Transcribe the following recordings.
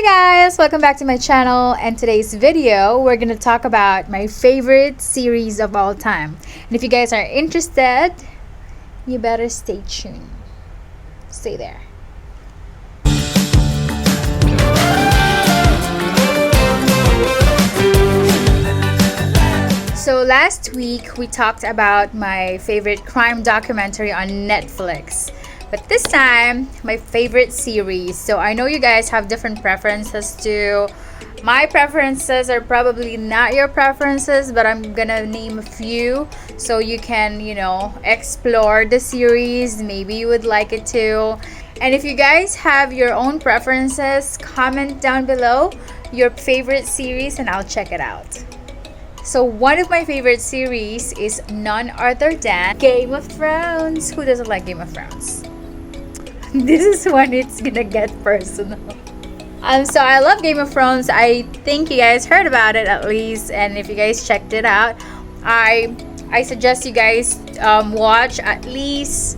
Hi guys, welcome back to my channel, and today's video we're gonna talk about my favorite series of all time. And if you guys are interested, you better stay tuned. Stay there. So last week we talked about my favorite crime documentary on Netflix. But this time, my favorite series. So I know you guys have different preferences too. My preferences are probably not your preferences, but I'm gonna name a few so you can, explore the series. Maybe you would like it too. And if you guys have your own preferences, comment down below your favorite series and I'll check it out. So one of my favorite series is none other than Game of Thrones. Who doesn't like Game of Thrones? This is when it's gonna get personal. So I love Game of Thrones. I think you guys heard about it at least, and if you guys checked it out, I suggest you guys watch at least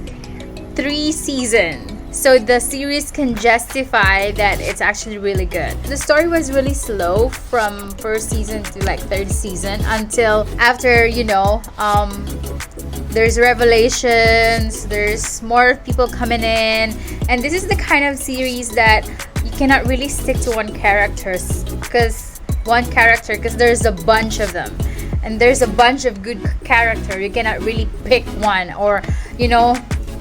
3 seasons. So the series can justify that it's actually really good. The story was really slow from first season to like third season until after, there's revelations, there's more people coming in, and this is the kind of series that you cannot really stick to one character because there's a bunch of them and there's a bunch of good character. You cannot really pick one, or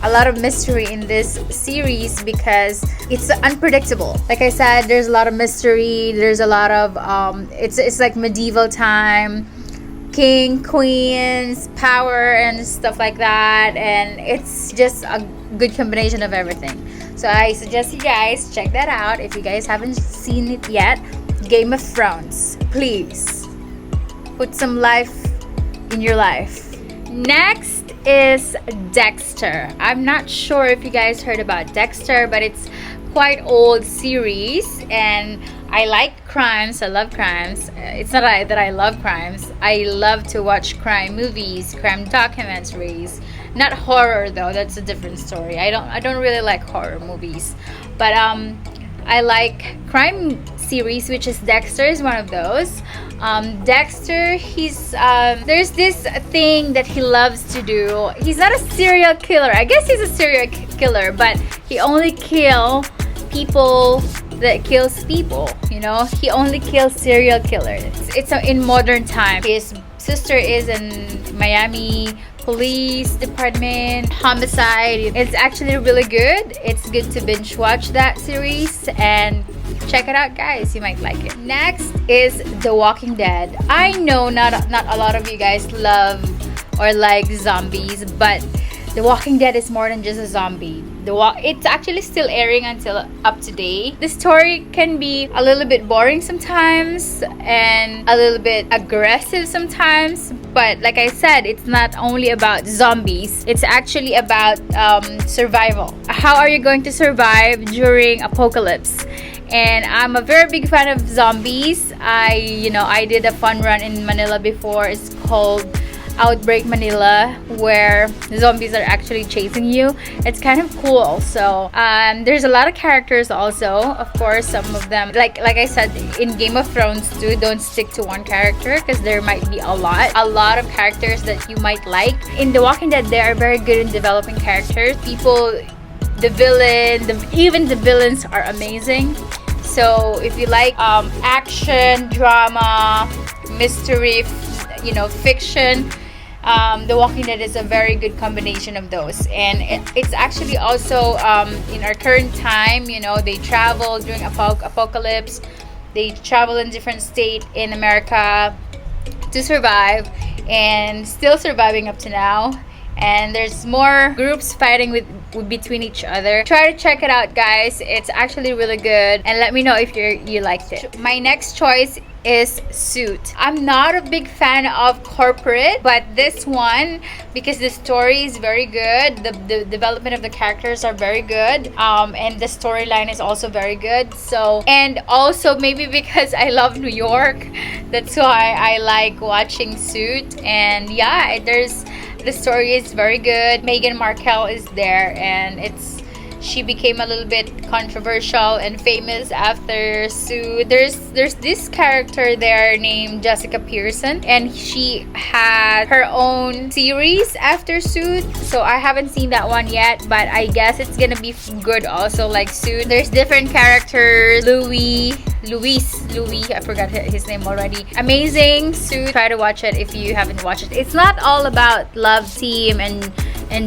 a lot of mystery in this series because it's unpredictable. Like I said, there's a lot of mystery, there's a lot of it's like medieval time, king, queens, power and stuff like that, and it's just a good combination of everything. So I suggest you guys check that out if you guys haven't seen it yet. Game of Thrones, please put some life in your life. Next is Dexter. I'm not sure if you guys heard about Dexter, but it's quite old series, and I like crimes. I love crimes. It's not that I love crimes. I love to watch crime movies, crime documentaries. Not horror though. That's a different story. I don't really like horror movies, but I like crime series, which is Dexter is one of those. Dexter, there's this thing that he loves to do. He's not a serial killer. I guess he's a serial killer, but he only kills people that kills people. He only kills serial killers. It's in modern time. His sister is in Miami Police Department, homicide. It's actually really good. It's good to binge watch that series and check it out, guys. You might like it. Next is The Walking Dead. I know not a lot of you guys love or like zombies, but The Walking Dead is more than just a zombie. It's actually still airing until up to date. The story can be a little bit boring sometimes and a little bit aggressive sometimes, but like I said, it's not only about zombies. It's actually about survival. How are you going to survive during apocalypse? And I'm a very big fan of zombies. I did a fun run in Manila before. It's called Outbreak Manila, where the zombies are actually chasing you. It's kind of cool. So there's a lot of characters also. Of course, some of them, like I said, in Game of Thrones too, don't stick to one character because there might be a lot of characters that you might like. In The Walking Dead, they are very good in developing characters. Even the villains are amazing. So if you like action, drama, mystery, fiction, The Walking Dead is a very good combination of those. And it's actually also in our current time. They travel during apocalypse. They travel in different states in America to survive, and still surviving up to now. And there's more groups fighting between each other. Try to check it out, guys. It's actually really good, and let me know if you liked it. My next choice is Suit. I'm not a big fan of corporate, but this one, because the story is very good, the development of the characters are very good, and the storyline is also very good. So, and also maybe because I love New York, that's why I like watching Suit. And yeah, the story is very good. Meghan Markle is there, and she became a little bit controversial and famous after Sue. There's this character there named Jessica Pearson, and she had her own series after Sue. So I haven't seen that one yet, but I guess it's gonna be good also, like Sue. There's different characters. Louis, I forgot his name already. Amazing. Sue, try to watch it if you haven't watched it. It's not all about love team and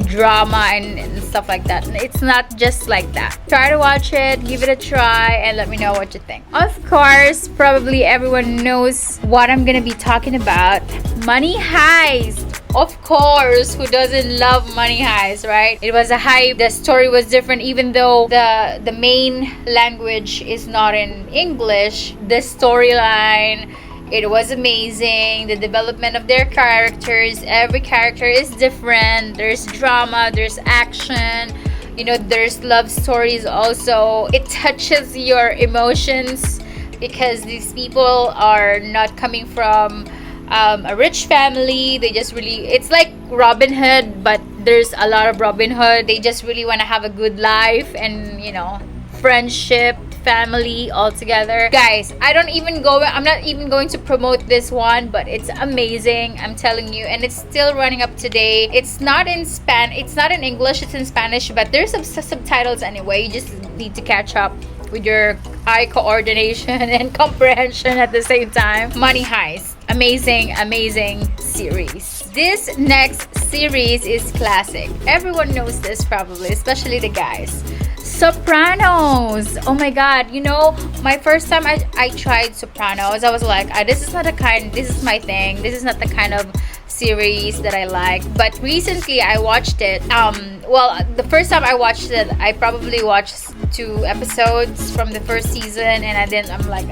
drama and stuff like that. It's not just like that. Try to watch it, give it a try, and let me know what you think. Of course, probably everyone knows what I'm gonna be talking about. Money Heist. Of course, who doesn't love Money Heist, right? It was a hype. The story was different, even though the main language is not in English. The storyline, it was amazing. The development of their characters, every character is different. There's drama, there's action, there's love stories also. It touches your emotions because these people are not coming from a rich family. They just really, it's like Robin Hood, but there's a lot of Robin Hood. They just really want to have a good life and friendship, family all together. Guys, I'm not even going to promote this one, but it's amazing, I'm telling you. And it's still running up today. It's not in English, it's in Spanish, but there's some subtitles anyway. You just need to catch up with your eye coordination and comprehension at the same time. Money Heist. Amazing series. This next series is classic. Everyone knows this probably, especially the guys. Sopranos. Oh my god, my first time I tried Sopranos, I was like, this is my thing. This is not the kind of series that I like. But recently I watched it. The first time I watched it, I probably watched 2 episodes from the first season, and I'm like,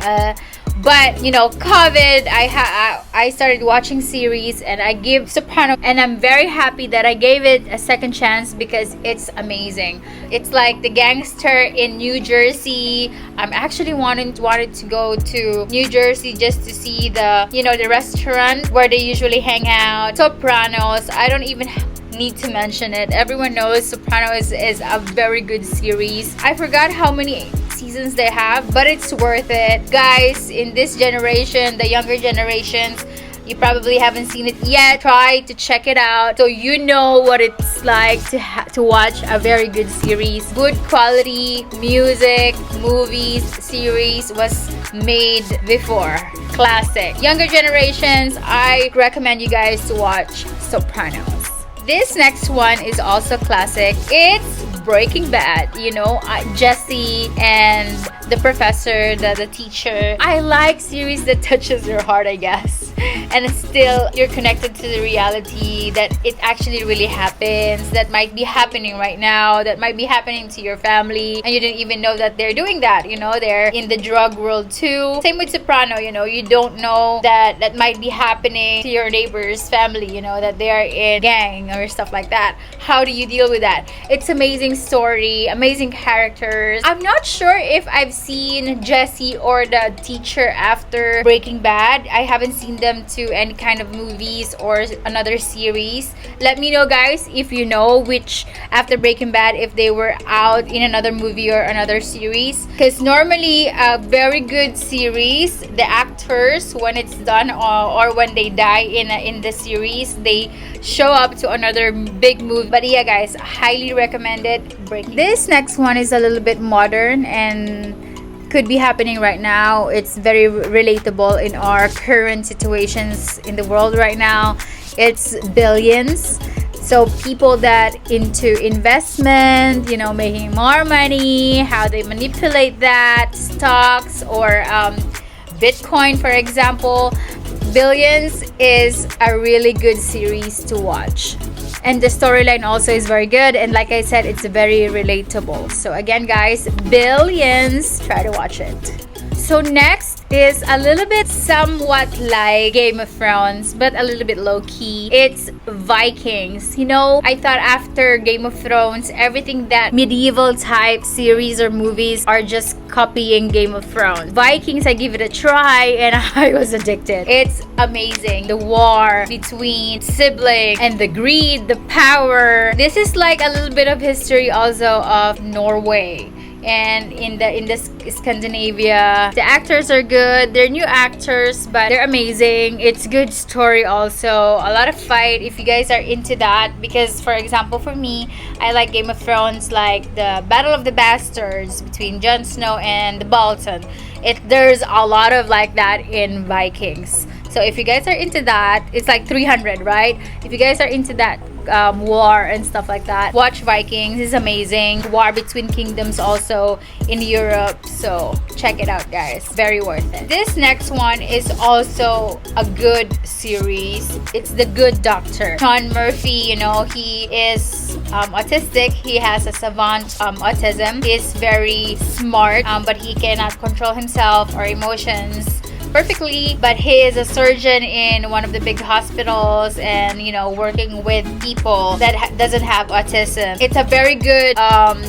but COVID, I started watching series, and I give Soprano, and I'm very happy that I gave it a second chance because it's amazing. It's like the gangster in New Jersey. I'm actually wanted to go to New Jersey just to see the restaurant where they usually hang out. Sopranos, I don't even need to mention it. Everyone knows Sopranos is a very good series. I forgot how many seasons they have, but it's worth it. Guys, in this generation, the younger generations, you probably haven't seen it yet. Try to check it out so you know what it's like to watch a very good series. Good quality music, movies, series was made before. Classic. Younger generations, I recommend you guys to watch Sopranos. This next one is also classic. It's Breaking Bad. Jesse and the professor, the teacher. I like series that touches your heart, I guess. And still, you're connected to the reality that it actually really happens. That might be happening right now. That might be happening to your family. And you didn't even know that they're doing that. They're in the drug world too. Same with Soprano, you don't know that might be happening to your neighbor's family, that they are in gang or stuff like that. How do you deal with that? It's amazing story, amazing characters. I'm not sure if I've seen Jesse or the teacher after Breaking Bad. I haven't seen them to any kind of movies or another series. Let me know, guys, if you know which after Breaking Bad, if they were out in another movie or another series. Because normally a very good series, the actors, when it's done or when they die in the series, they show up to another big movie. But yeah, guys, highly recommend it. This next one is a little bit modern and could be happening right now. It's very relatable in our current situations in the world right now. It's Billions. So people that into investment, making more money, how they manipulate that, stocks or Bitcoin, for example. Billions is a really good series to watch. And the storyline also is very good. And like I said, it's very relatable. So again, guys, Billions, try to watch it. So next is a little bit somewhat like Game of Thrones, but a little bit low-key. It's Vikings. You know, I thought after Game of Thrones, everything that medieval type series or movies are just copying Game of Thrones. Vikings, I give it a try and I was addicted. It's amazing. The war between siblings and the greed, the power. This is like a little bit of history also of Norway and in the Scandinavia. The actors are good. They're new actors, but they're amazing. It's good story also. A lot of fight if you guys are into that, because for example for me, I like Game of Thrones, like the Battle of the Bastards between Jon Snow and the Bolton. There's a lot of like that in Vikings. So if you guys are into that, it's like 300, right? If you guys are into that war and stuff like that, watch Vikings. It's amazing. War between kingdoms also in Europe, so check it out, guys. Very worth it. This next one is also a good series. It's The Good Doctor. Sean Murphy, you know, he is autistic. He has a savant autism. He's very smart, but he cannot control himself or emotions perfectly, but he is a surgeon in one of the big hospitals and, you know, working with people that doesn't have autism. It's a very good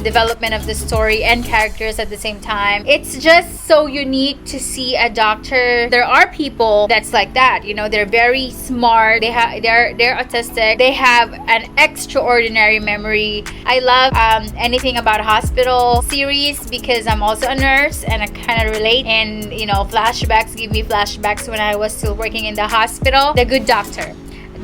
development of the story and characters at the same time. It's just so unique to see a doctor. There are people that's like that, you know, they're very smart, they're autistic, they have an extraordinary memory. I love anything about hospital series because I'm also a nurse and I kind of relate, and you know, flashbacks give me flashbacks when I was still working in the hospital. The Good Doctor.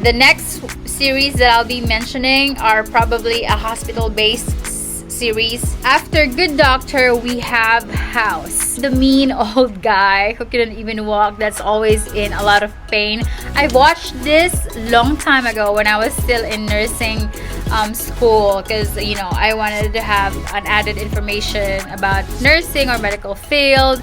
The next series that I'll be mentioning are probably a hospital-based series. After Good Doctor, we have House. The mean old guy who couldn't even walk, that's always in a lot of pain. I watched this long time ago when I was still in nursing school, because you know, I wanted to have an added information about nursing or medical field.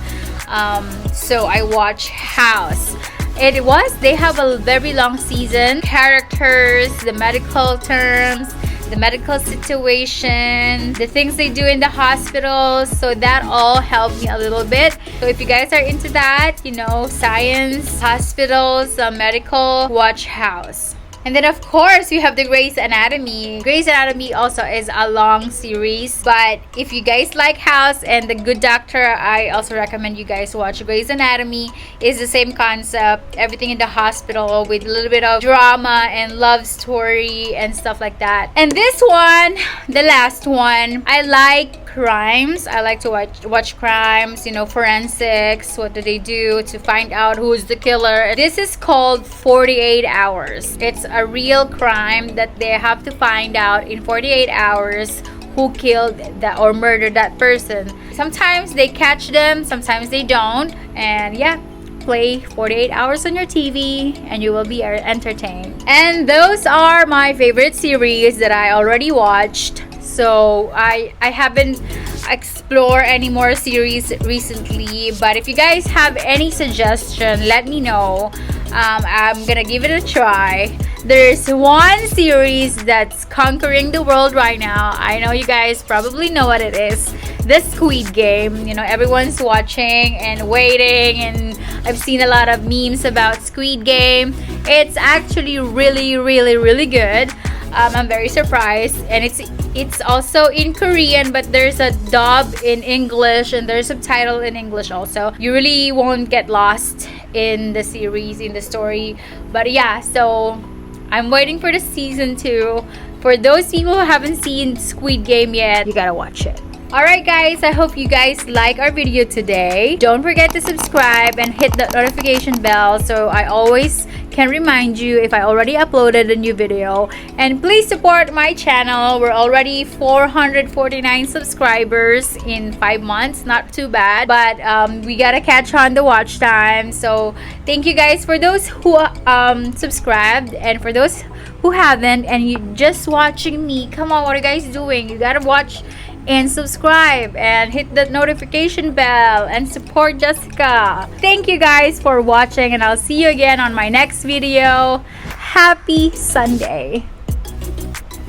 So I watched House. They have a very long season. Characters, the medical terms, the medical situation, the things they do in the hospitals. So that all helped me a little bit. So if you guys are into that, you know, science, hospitals, medical, watch House. And then of course we have the Grey's Anatomy. Grey's Anatomy also is a long series, but if you guys like House and The Good Doctor, I also recommend you guys watch Grey's Anatomy. It's the same concept, everything in the hospital with a little bit of drama and love story and stuff like that. And this one, the last one, I like crimes. I like to watch crimes, you know, forensics. What do they do to find out who's the killer? This is called 48 Hours. It's a real crime that they have to find out in 48 hours who killed that or murdered that person. Sometimes they catch them, sometimes they don't. And yeah, play 48 hours on your TV and you will be entertained. And those are my favorite series that I already watched. So I haven't explored any more series recently, but if you guys have any suggestion, let me know. I'm gonna give it a try. There's one series that's conquering the world right now. I know you guys probably know what it is. The Squid Game. You know, everyone's watching and waiting, and I've seen a lot of memes about Squid Game. It's actually really good. I'm very surprised, and it's also in Korean, but there's a dub in English and there's subtitle in English also. You really won't get lost in the series, in the story. But yeah, so I'm waiting for the season 2. For those people who haven't seen Squid Game yet, you gotta watch it. Alright guys, I hope you guys like our video today. Don't forget to subscribe and hit the notification bell so I always can remind you if I already uploaded a new video. And please support my channel. We're already 449 subscribers in 5 months. Not too bad, but we gotta catch on the watch time. So thank you guys for those who subscribed, and for those who haven't and you just watching me. Come on, what are you guys doing? You gotta watch and subscribe and hit the notification bell and support Jessica. Thank you guys for watching, and I'll see you again on my next video. Happy Sunday.